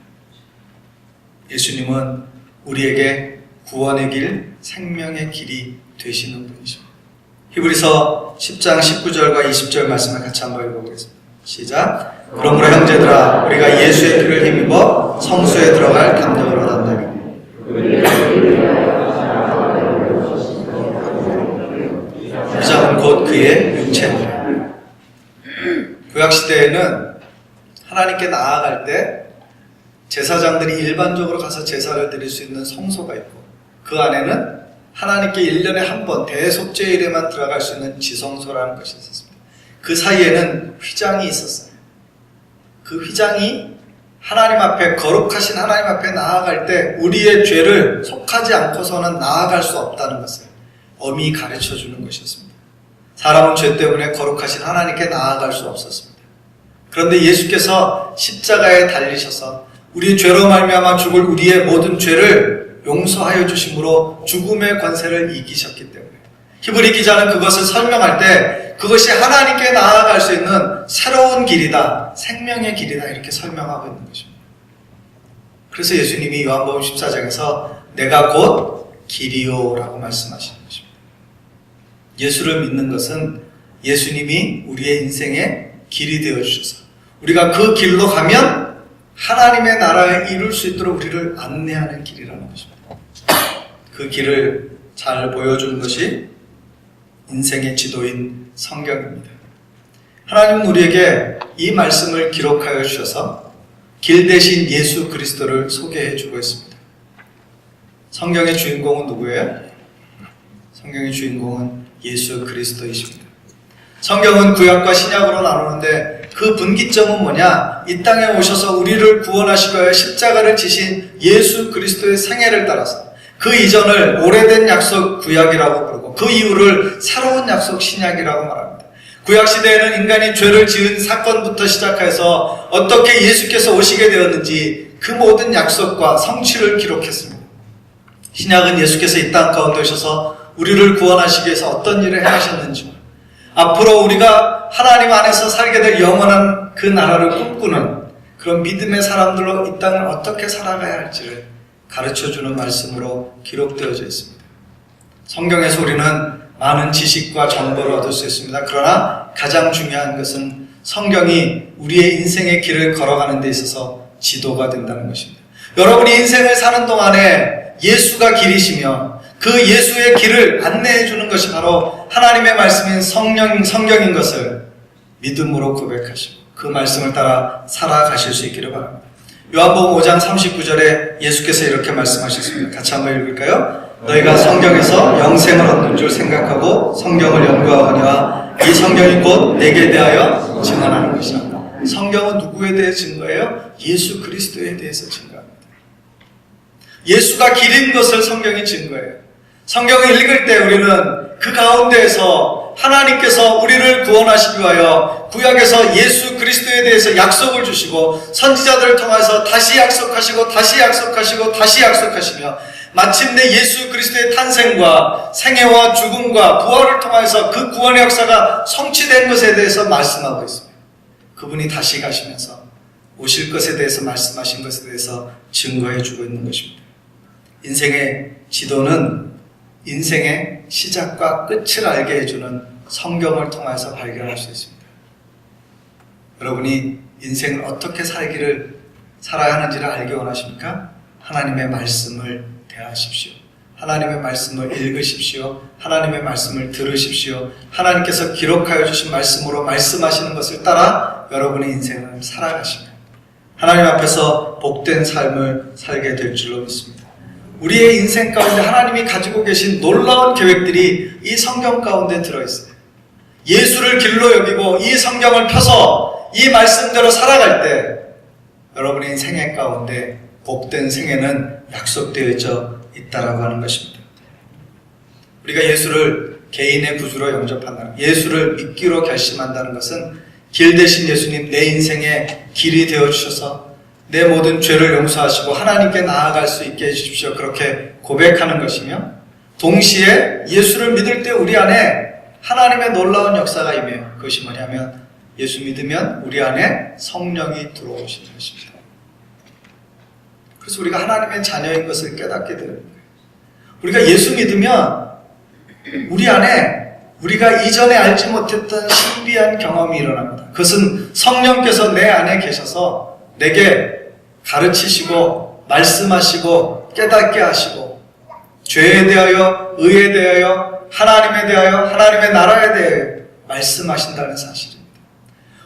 A: 예수님은 우리에게 구원의 길, 생명의 길이 되시는 분이십니다. 히브리서 10장 19절과 20절 말씀을 같이 한번 읽어보겠습니다. 시작. 그러므로 형제들아, 우리가 예수의 피를 힘입어 성소에 들어갈 담력을 얻었다니 위장은 곧 그의 육체니라. 구약시대에는 하나님께 나아갈 때 제사장들이 일반적으로 가서 제사를 드릴 수 있는 성소가 있고, 그 안에는 하나님께 1년에 한 번 대속죄일에만 들어갈 수 있는 지성소라는 것이 있었습니다. 그 사이에는 휘장이 있었어요. 그 휘장이 하나님 앞에, 거룩하신 하나님 앞에 나아갈 때 우리의 죄를 속하지 않고서는 나아갈 수 없다는 것을 엄히 가르쳐 주는 것이었습니다. 사람은 죄 때문에 거룩하신 하나님께 나아갈 수 없었습니다. 그런데 예수께서 십자가에 달리셔서 우리 죄로 말미암아 죽을 우리의 모든 죄를 용서하여 주심으로 죽음의 권세를 이기셨기 때문에 히브리 기자는 그것을 설명할 때 그것이 하나님께 나아갈 수 있는 새로운 길이다, 생명의 길이다, 이렇게 설명하고 있는 것입니다. 그래서 예수님이 요한복음 14장에서 내가 곧 길이요 라고 말씀하시는 것입니다. 예수를 믿는 것은 예수님이 우리의 인생의 길이 되어주셔서 우리가 그 길로 가면 하나님의 나라에 이룰 수 있도록 우리를 안내하는 길이라는 것입니다. 그 길을 잘 보여주는 것이 인생의 지도인 성경입니다. 하나님은 우리에게 이 말씀을 기록하여 주셔서 길 대신 예수 그리스도를 소개해 주고 있습니다. 성경의 주인공은 누구예요? 성경의 주인공은 예수 그리스도이십니다. 성경은 구약과 신약으로 나누는데 그 분기점은 뭐냐? 이 땅에 오셔서 우리를 구원하시기 위하여 십자가를 지신 예수 그리스도의 생애를 따라서 그 이전을 오래된 약속 구약이라고 부르고 그 이후를 새로운 약속 신약이라고 말합니다. 구약 시대에는 인간이 죄를 지은 사건부터 시작해서 어떻게 예수께서 오시게 되었는지 그 모든 약속과 성취를 기록했습니다. 신약은 예수께서 이 땅 가운데 오셔서 우리를 구원하시기 위해서 어떤 일을 행하셨는지, 앞으로 우리가 하나님 안에서 살게 될 영원한 그 나라를 꿈꾸는 그런 믿음의 사람들로 이 땅을 어떻게 살아가야 할지를 가르쳐주는 말씀으로 기록되어져 있습니다. 성경에서 우리는 많은 지식과 정보를 얻을 수 있습니다. 그러나 가장 중요한 것은 성경이 우리의 인생의 길을 걸어가는 데 있어서 지도가 된다는 것입니다. 여러분이 인생을 사는 동안에 예수가 길이시며 그 예수의 길을 안내해 주는 것이 바로 하나님의 말씀인 성경인 것을 믿음으로 고백하시고 그 말씀을 따라 살아가실 수 있기를 바랍니다. 요한복음 5장 39절에 예수께서 이렇게 말씀하셨습니다. 같이 한번 읽을까요? 너희가 성경에서 영생을 얻는 줄 생각하고 성경을 연구하거니와 이 성경이 곧 내게 대하여 증언하는 것이라. 성경은 누구에 대해 증거해요? 예수 그리스도에 대해서 증거합니다. 예수가 길인 것을 성경이 증거해요. 성경을 읽을 때 우리는 그 가운데에서 하나님께서 우리를 구원하시기 위하여 구약에서 예수 그리스도에 대해서 약속을 주시고 선지자들을 통해서 다시 약속하시고 다시 약속하시고 다시 약속하시며 마침내 예수 그리스도의 탄생과 생애와 죽음과 부활을 통해서 그 구원의 역사가 성취된 것에 대해서 말씀하고 있습니다. 그분이 다시 가시면서 오실 것에 대해서 말씀하신 것에 대해서 증거해 주고 있는 것입니다. 인생의 지도는 인생의 시작과 끝을 알게 해주는 성경을 통해서 발견할 수 있습니다. 여러분이 인생을 어떻게 살아야 하는지를 알기 원하십니까? 하나님의 말씀을 대하십시오. 하나님의 말씀을 읽으십시오. 하나님의 말씀을 들으십시오. 하나님께서 기록하여 주신 말씀으로 말씀하시는 것을 따라 여러분의 인생을 살아가시면 하나님 앞에서 복된 삶을 살게 될 줄로 믿습니다. 우리의 인생 가운데 하나님이 가지고 계신 놀라운 계획들이 이 성경 가운데 들어있어요. 예수를 길로 여기고 이 성경을 펴서 이 말씀대로 살아갈 때 여러분의 생애 가운데 복된 생애는 약속되어져 있다라고 하는 것입니다. 우리가 예수를 개인의 구주로 영접한다는, 예수를 믿기로 결심한다는 것은 길 대신 예수님 내 인생의 길이 되어주셔서 내 모든 죄를 용서하시고 하나님께 나아갈 수 있게 해주십시오. 그렇게 고백하는 것이며 동시에 예수를 믿을 때 우리 안에 하나님의 놀라운 역사가 임해요. 그것이 뭐냐면 예수 믿으면 우리 안에 성령이 들어오시는 것입니다. 그래서 우리가 하나님의 자녀인 것을 깨닫게 되는 거예요. 우리가 예수 믿으면 우리 안에 우리가 이전에 알지 못했던 신비한 경험이 일어납니다. 그것은 성령께서 내 안에 계셔서 내게 가르치시고 말씀하시고 깨닫게 하시고 죄에 대하여 의에 대하여 하나님에 대하여 하나님의 나라에 대하여 말씀하신다는 사실입니다.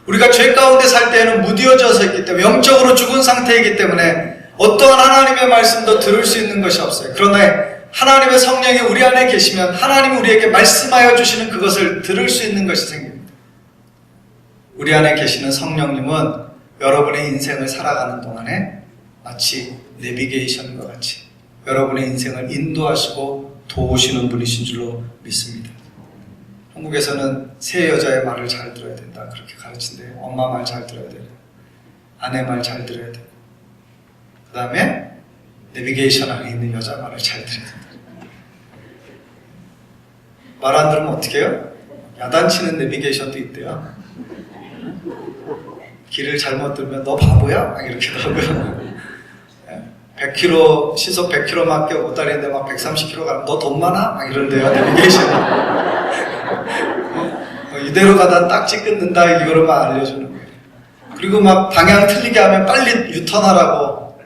A: 우리가 죄 가운데 살 때에는 무뎌져서 있기 때문에 영적으로 죽은 상태이기 때문에 어떠한 하나님의 말씀도 들을 수 있는 것이 없어요. 그러나 하나님의 성령이 우리 안에 계시면 하나님이 우리에게 말씀하여 주시는 그것을 들을 수 있는 것이 생깁니다. 우리 안에 계시는 성령님은 여러분의 인생을 살아가는 동안에 마치 내비게이션과 같이 여러분의 인생을 인도하시고 도우시는 분이신 줄로 믿습니다. 한국에서는 새 여자의 말을 잘 들어야 된다 그렇게 가르친대요. 엄마 말 잘 들어야 되고 아내 말 잘 들어야 되고 그 다음에 내비게이션 안에 있는 여자 말을 잘 들어야 된다. 말 안 들으면 어떻게 해요? 야단치는 내비게이션도 있대요. 길을 잘못 들면 너 바보야? 막 이렇게 하고요. 100km, 시속 100km밖에 못 달리는데 막 130km 가면 너 돈 많아? 막 이런데요, 내비게이션. 이대로 가다 딱지 끊는다, 이거로만 알려주는 거예요. 그리고 막 방향 틀리게 하면 빨리 유턴하라고,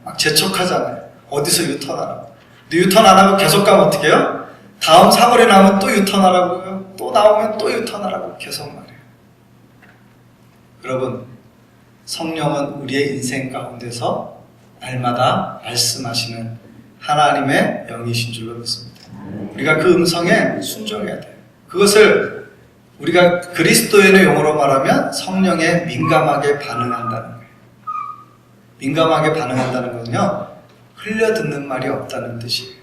A: 막 재촉하잖아요. 어디서 유턴하라고. 근데 유턴 안 하고 계속 가면 어떻게 해요? 다음 사거리 나오면 또 유턴하라고요. 또 나오면 또 유턴하라고 계속 말해요. 여러분, 성령은 우리의 인생 가운데서 날마다 말씀하시는 하나님의 영이신 줄로 믿습니다. 우리가 그 음성에 순종해야 돼요. 그것을 우리가 그리스도인의 용어로 말하면 성령에 민감하게 반응한다는 거예요. 민감하게 반응한다는 건요, 흘려듣는 말이 없다는 뜻이에요.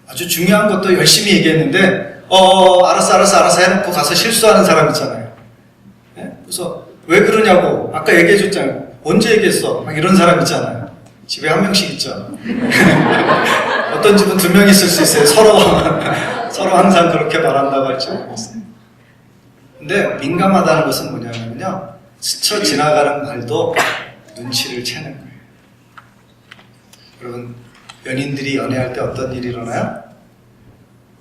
A: 아주 중요한 것도 열심히 얘기했는데 알았어 해놓고 가서 실수하는 사람 있잖아요. 네? 그래서 왜 그러냐고 아까 얘기해줬잖아요. 언제 얘기했어? 막 이런 사람 있잖아요. 집에 한 명씩 있죠. 어떤 집은 2명 있을 수 있어요. 서로 항상 그렇게 말한다고 할지 모르겠어요. 근데 민감하다는 것은 뭐냐면요, 스쳐 지나가는 말도 눈치를 채는 거예요. 여러분, 연인들이 연애할 때 어떤 일이 일어나요?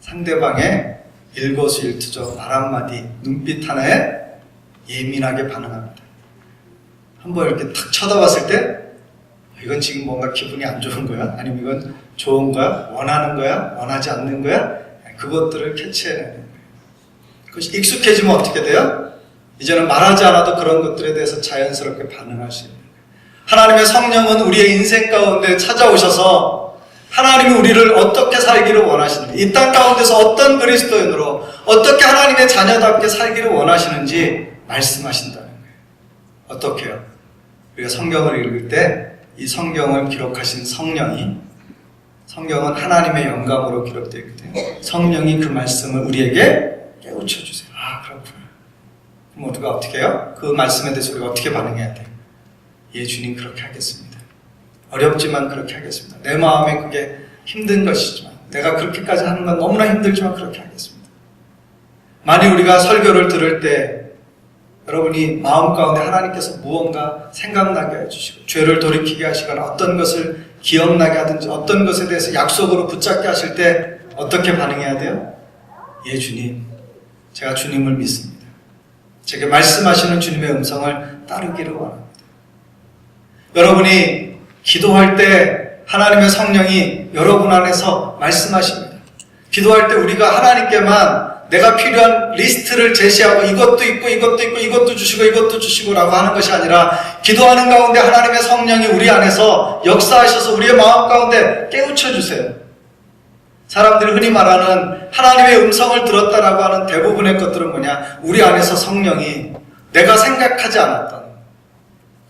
A: 상대방의 일거수일투족, 말 한마디, 눈빛 하나에 예민하게 반응합니다. 한번 이렇게 탁 쳐다봤을 때 이건 지금 뭔가 기분이 안 좋은 거야? 아니면 이건 좋은 거야? 원하는 거야? 원하지 않는 거야? 그것들을 캐치해내는 거예요. 그것이 익숙해지면 어떻게 돼요? 이제는 말하지 않아도 그런 것들에 대해서 자연스럽게 반응할 수 있는 거예요. 하나님의 성령은 우리의 인생 가운데 찾아오셔서 하나님이 우리를 어떻게 살기를 원하시는지, 이 땅 가운데서 어떤 그리스도인으로 어떻게 하나님의 자녀답게 살기를 원하시는지 말씀하신다는 거예요. 어떻게요? 우리가 성경을 읽을 때 이 성경을 기록하신 성령은 하나님의 영감으로 기록되어 있거든요. 성령이 그 말씀을 우리에게 깨우쳐주세요. 아, 그렇구나. 그럼 우리가 어떻게 해요? 그 말씀에 대해서 우리가 어떻게 반응해야 돼요? 예, 주님 그렇게 하겠습니다. 어렵지만 그렇게 하겠습니다. 내 마음에 그게 힘든 것이지만, 내가 그렇게까지 하는 건 너무나 힘들지만 그렇게 하겠습니다. 만일 우리가 설교를 들을 때 여러분이 마음 가운데 하나님께서 무언가 생각나게 해주시고 죄를 돌이키게 하시거나 어떤 것을 기억나게 하든지 어떤 것에 대해서 약속으로 붙잡게 하실 때 어떻게 반응해야 돼요? 예, 주님, 제가 주님을 믿습니다. 제게 말씀하시는 주님의 음성을 따르기를 원합니다. 여러분이 기도할 때 하나님의 성령이 여러분 안에서 말씀하십니다. 기도할 때 우리가 하나님께만 내가 필요한 리스트를 제시하고 이것도 있고 이것도 주시고 라고 하는 것이 아니라, 기도하는 가운데 하나님의 성령이 우리 안에서 역사하셔서 우리의 마음 가운데 깨우쳐 주세요. 사람들이 흔히 말하는 하나님의 음성을 들었다라고 하는 대부분의 것들은 뭐냐? 우리 안에서 성령이 내가 생각하지 않았던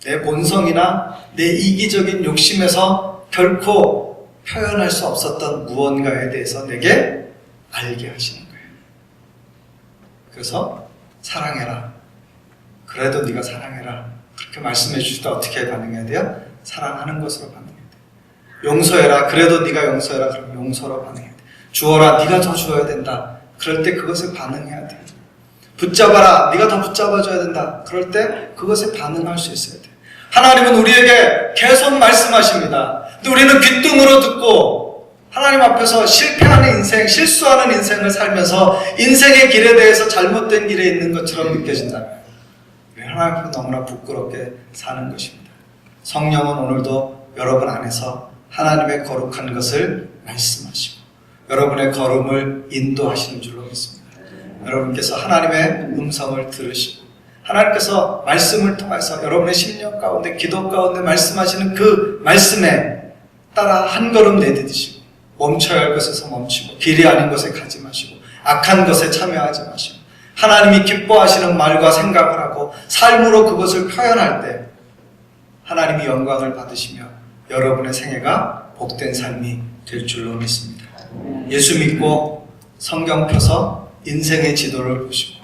A: 내 본성이나 내 이기적인 욕심에서 결코 표현할 수 없었던 무언가에 대해서 내게 알게 하시는 거예요. 그래서 사랑해라. 그래도 네가 사랑해라. 그렇게 말씀해 주실 때 어떻게 반응해야 돼요? 사랑하는 것으로 반응해야 돼요. 용서해라. 그래도 네가 용서해라. 그럼 용서로 반응해야 돼요. 주어라. 네가 더 주어야 된다. 그럴 때 그것에 반응해야 돼요. 붙잡아라. 네가 더 붙잡아줘야 된다. 그럴 때 그것에 반응할 수 있어야 돼요. 하나님은 우리에게 계속 말씀하십니다. 근데 우리는 귓등으로 듣고 하나님 앞에서 실패하는 인생, 실수하는 인생을 살면서 인생의 길에 대해서 잘못된 길에 있는 것처럼 느껴진다면 우리 하나님 앞에 너무나 부끄럽게 사는 것입니다. 성령은 오늘도 여러분 안에서 하나님의 거룩한 것을 말씀하시고 여러분의 걸음을 인도하시는 줄로 믿습니다. 여러분께서 하나님의 음성을 들으시고 하나님께서 말씀을 통해서 여러분의 심령 가운데, 기도 가운데 말씀하시는 그 말씀에 따라 한 걸음 내디디시고 멈춰야 할 것에서 멈추고 길이 아닌 곳에 가지 마시고 악한 것에 참여하지 마시고 하나님이 기뻐하시는 말과 생각을 하고 삶으로 그것을 표현할 때 하나님이 영광을 받으시며 여러분의 생애가 복된 삶이 될 줄로 믿습니다. 예수 믿고 성경 펴서 인생의 지도를 보시고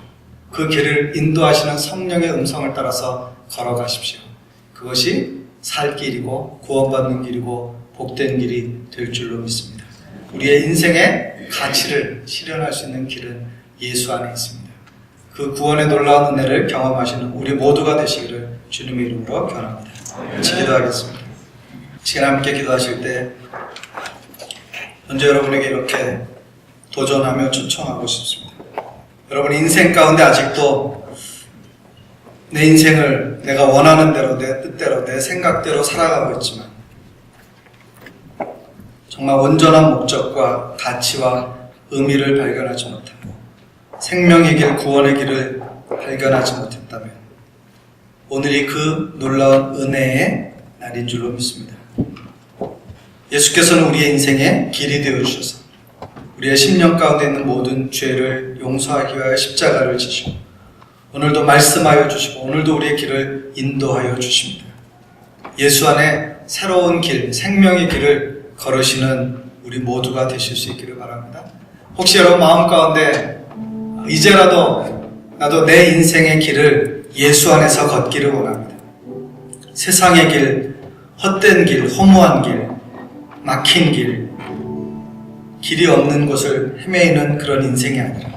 A: 그 길을 인도하시는 성령의 음성을 따라서 걸어가십시오. 그것이 살 길이고 구원받는 길이고 복된 길이 될 줄로 믿습니다. 우리의 인생의 가치를 실현할 수 있는 길은 예수 안에 있습니다. 그 구원의 놀라운 은혜를 경험하시는 우리 모두가 되시기를 주님의 이름으로 권합니다. 같이 기도하겠습니다. 시간 함께 기도하실 때 먼저 여러분에게 이렇게 도전하며 초청하고 싶습니다. 여러분 인생 가운데 아직도 내 인생을 내가 원하는 대로, 내 뜻대로, 내 생각대로 살아가고 있지만 정말 온전한 목적과 가치와 의미를 발견하지 못하고 생명의 길, 구원의 길을 발견하지 못했다면 오늘이 그 놀라운 은혜의 날인 줄로 믿습니다. 예수께서는 우리의 인생의 길이 되어주셔서 우리의 심령 가운데 있는 모든 죄를 용서하기 위하여 십자가를 지시고 오늘도 말씀하여 주시고 오늘도 우리의 길을 인도하여 주십니다. 예수 안에 새로운 길, 생명의 길을 걸으시는 우리 모두가 되실 수 있기를 바랍니다. 혹시 여러분 마음 가운데 이제라도 나도 내 인생의 길을 예수 안에서 걷기를 원합니다. 세상의 길, 헛된 길, 허무한 길, 막힌 길, 길이 없는 곳을 헤매이는 그런 인생이 아니라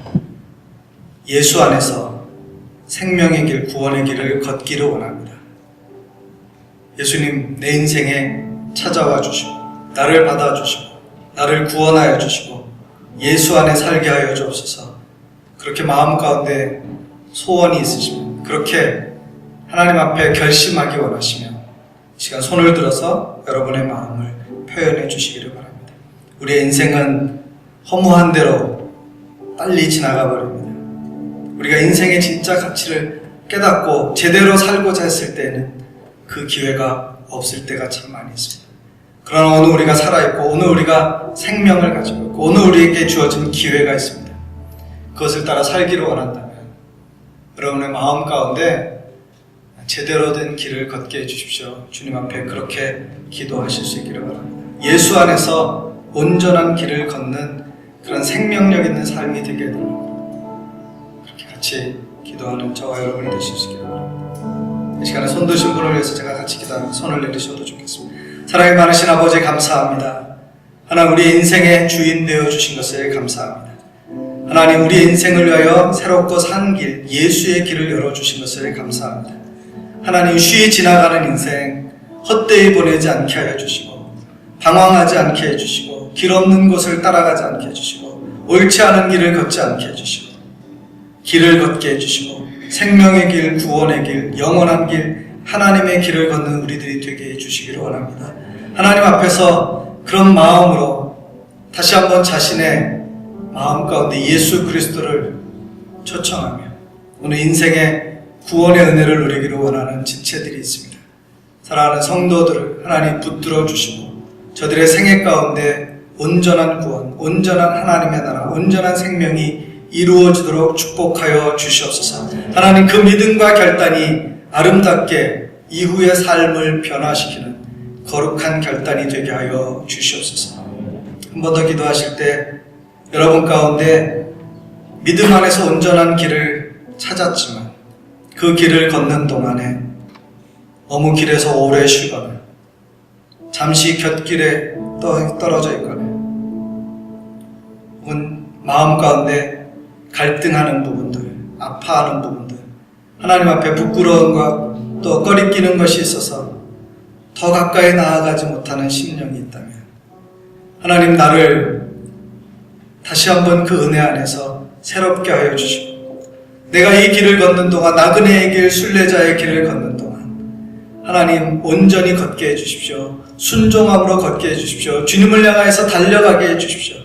A: 예수 안에서 생명의 길, 구원의 길을 걷기를 원합니다. 예수님, 내 인생에 찾아와 주시고 나를 받아주시고 나를 구원하여 주시고 예수 안에 살게 하여 주옵소서. 그렇게 마음 가운데 소원이 있으시면 그렇게 하나님 앞에 결심하기 원하시면 이 시간 손을 들어서 여러분의 마음을 표현해 주시기를 바랍니다. 우리의 인생은 허무한 대로 빨리 지나가 버립니다. 우리가 인생의 진짜 가치를 깨닫고 제대로 살고자 했을 때는 그 기회가 없을 때가 참 많이 있습니다. 그러나 오늘 우리가 살아있고 오늘 우리가 생명을 가지고 있고 오늘 우리에게 주어진 기회가 있습니다. 그것을 따라 살기를 원한다면 여러분의 마음 가운데 제대로 된 길을 걷게 해주십시오. 주님 앞에 그렇게 기도하실 수 있기를 바랍니다. 예수 안에서 온전한 길을 걷는 그런 생명력 있는 삶이 되게 해달라고 그렇게 같이 기도하는 저와 여러분이 되실 수 있기를 바랍니다. 이 시간에 손 드신 분을 위해서 제가 같이 기도하면 손을 내리셔도 좋겠습니다. 사랑이 많으신 아버지 감사합니다. 하나님 우리의 인생의 주인 되어주신 것을 감사합니다. 하나님 우리의 인생을 위하여 새롭고 산 길, 예수의 길을 열어주신 것을 감사합니다. 하나님 쉬이 지나가는 인생 헛되이 보내지 않게 하여 주시고 방황하지 않게 해주시고 길 없는 곳을 따라가지 않게 해주시고 옳지 않은 길을 걷지 않게 해주시고 길을 걷게 해주시고 생명의 길, 구원의 길, 영원한 길, 하나님의 길을 걷는 우리들이 되게 해주시기를 원합니다. 하나님 앞에서 그런 마음으로 다시 한번 자신의 마음 가운데 예수 그리스도를 초청하며 오늘 인생의 구원의 은혜를 누리기를 원하는 지체들이 있습니다. 사랑하는 성도들을 하나님 붙들어 주시고 저들의 생애 가운데 온전한 구원, 온전한 하나님의 나라, 온전한 생명이 이루어지도록 축복하여 주시옵소서. 하나님 그 믿음과 결단이 아름답게 이후의 삶을 변화시키는 거룩한 결단이 되게 하여 주시옵소서. 한 번 더 기도하실 때 여러분 가운데 믿음 안에서 온전한 길을 찾았지만 그 길을 걷는 동안에 너무 길에서 오래 쉬거나 잠시 곁길에 떨어져 있거나 혹은 마음 가운데 갈등하는 부분들, 아파하는 부분들, 하나님 앞에 부끄러움과 또 꺼리끼는 것이 있어서 더 가까이 나아가지 못하는 심령이 있다면 하나님 나를 다시 한번 그 은혜 안에서 새롭게 하여 주시고 내가 이 길을 걷는 동안 나그네의 길, 순례자의 길을 걷는 동안 하나님 온전히 걷게 해주십시오. 순종함으로 걷게 해주십시오. 주님을 향해서 달려가게 해주십시오.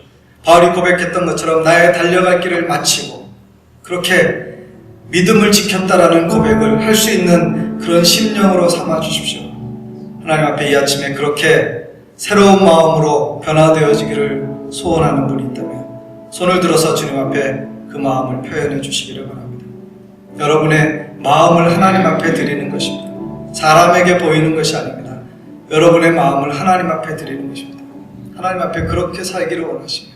A: 바울이 고백했던 것처럼 나의 달려갈 길을 마치고 그렇게 믿음을 지켰다라는 고백을 할 수 있는 그런 심령으로 삼아 주십시오. 하나님 앞에 이 아침에 그렇게 새로운 마음으로 변화되어지기를 소원하는 분이 있다면 손을 들어서 주님 앞에 그 마음을 표현해 주시기를 바랍니다. 여러분의 마음을 하나님 앞에 드리는 것입니다. 사람에게 보이는 것이 아닙니다. 여러분의 마음을 하나님 앞에 드리는 것입니다. 하나님 앞에 그렇게 살기를 원하시며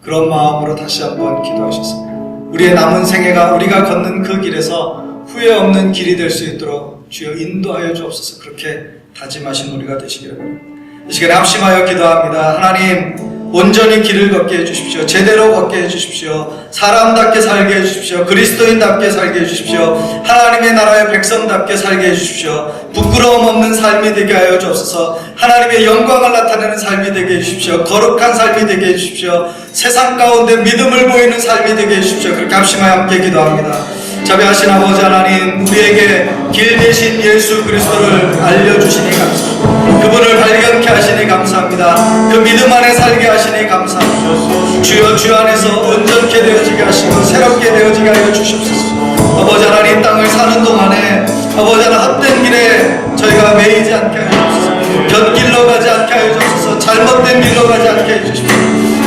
A: 그런 마음으로 다시 한번 기도하셨습니다. 우리의 남은 생애가 우리가 걷는 그 길에서 후회 없는 길이 될 수 있도록 주여 인도하여 주옵소서. 그렇게 다짐하신 우리가 되시기를 바랍니다. 이 시간에 합심하여 기도합니다. 하나님 온전히 길을 걷게 해주십시오. 제대로 걷게 해주십시오. 사람답게 살게 해주십시오. 그리스도인답게 살게 해주십시오. 하나님의 나라의 백성답게 살게 해주십시오. 부끄러움 없는 삶이 되게 하여 주옵소서. 하나님의 영광을 나타내는 삶이 되게 해주십시오. 거룩한 삶이 되게 해주십시오. 세상 가운데 믿음을 보이는 삶이 되게 해주십시오. 그렇게 합심하여 함께 기도합니다. 자비하신 아버지 하나님, 우리에게 길 대신 예수 그리스도를 알려주시니 감사합니다. 그분을 발견케 하시니 감사합니다. 그 믿음 안에 살게 하시니 감사합니다. 주여 주 안에서 온전케 되어지게 하시고 새롭게 되어지게 하여 주시옵소서. 아버지 하나님 땅을 사는 동안에 아버지 하나님 헛된 길에 저희가 매이지 않게 하여 주옵소서. 곁길로 가지 않게 하여 주옵소서. 잘못된 길로 가지 않게 해 주십시오.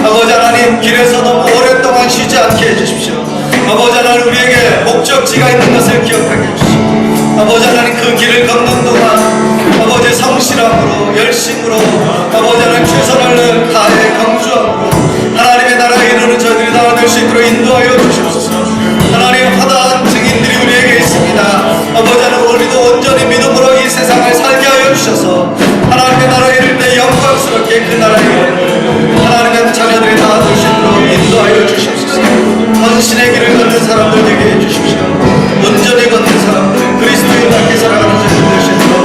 A: 아버지 하나님 길에서 너무 오랫동안 쉬지 않게 해주십시오. 아버지 하나님, 우리에게 목적지가 있는 것을 기억하게 해주시고, 아버지 하나님, 그 길을 걷는 동안 아버지 성실함으로 열심으로 아버지 하나님 최선을 다해 경주함으로 하나님의 나라에 이르는 저희들이 다 될 수 있도록 인도하여 주시옵소서. 하나님, 화다한 증인들이 우리에게 있습니다. 아버지 하나님, 우리도 온전히 믿음으로 이 세상을 살게 하여 주셔서 하나님의 나라에 이를 때 영광스럽게 그 나라에 하나님의 자녀들이 다 될 수 있도록 인도하여 주시옵소서. 헌신의 길을 걷는 사람들 되게 해주십시오. 온전히 걷는 사람들, 그리스도인답게 살아가는 저희들 될 수 있도록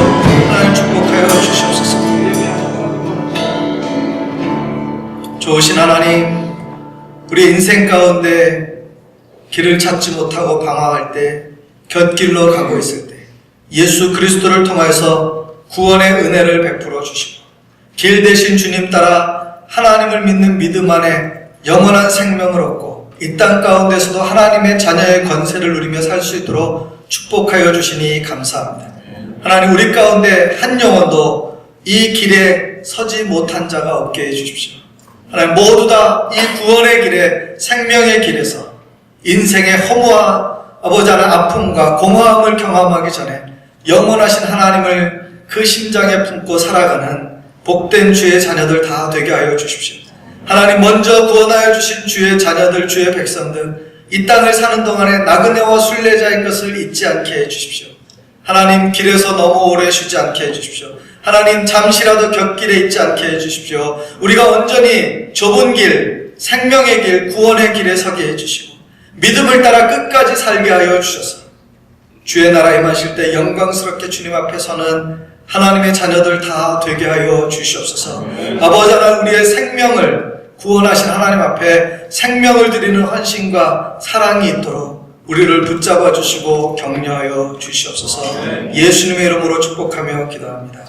A: 하나님 축복하여 주시옵소서. 좋으신 하나님, 우리 인생 가운데 길을 찾지 못하고 방황할 때, 곁길로 가고 있을 때 예수 그리스도를 통하여서 구원의 은혜를 베풀어 주시고, 길 대신 주님 따라 하나님을 믿는 믿음 안에 영원한 생명을 얻고 이 땅 가운데서도 하나님의 자녀의 권세를 누리며 살 수 있도록 축복하여 주시니 감사합니다. 하나님, 우리 가운데 한 영혼도 이 길에 서지 못한 자가 없게 해주십시오. 하나님, 모두 다 이 구원의 길에, 생명의 길에서 인생의 허무와 아버지 하나님 아픔과 공허함을 경험하기 전에 영원하신 하나님을 그 심장에 품고 살아가는 복된 주의 자녀들 다 되게 하여 주십시오. 하나님, 먼저 구원하여 주신 주의 자녀들, 주의 백성들, 이 땅을 사는 동안에 나그네와 순례자인 것을 잊지 않게 해주십시오. 하나님, 길에서 너무 오래 쉬지 않게 해주십시오. 하나님, 잠시라도 곁길에 있지 않게 해주십시오. 우리가 온전히 좁은 길, 생명의 길, 구원의 길에 서게 해주시고 믿음을 따라 끝까지 살게 하여 주셔서 주의 나라 임하실 때 영광스럽게 주님 앞에 서는 하나님의 자녀들 다 되게 하여 주시옵소서. 아버지 하나님, 우리의 생명을 구원하신 하나님 앞에 생명을 드리는 헌신과 사랑이 있도록 우리를 붙잡아 주시고 격려하여 주시옵소서. 예수님의 이름으로 축복하며 기도합니다.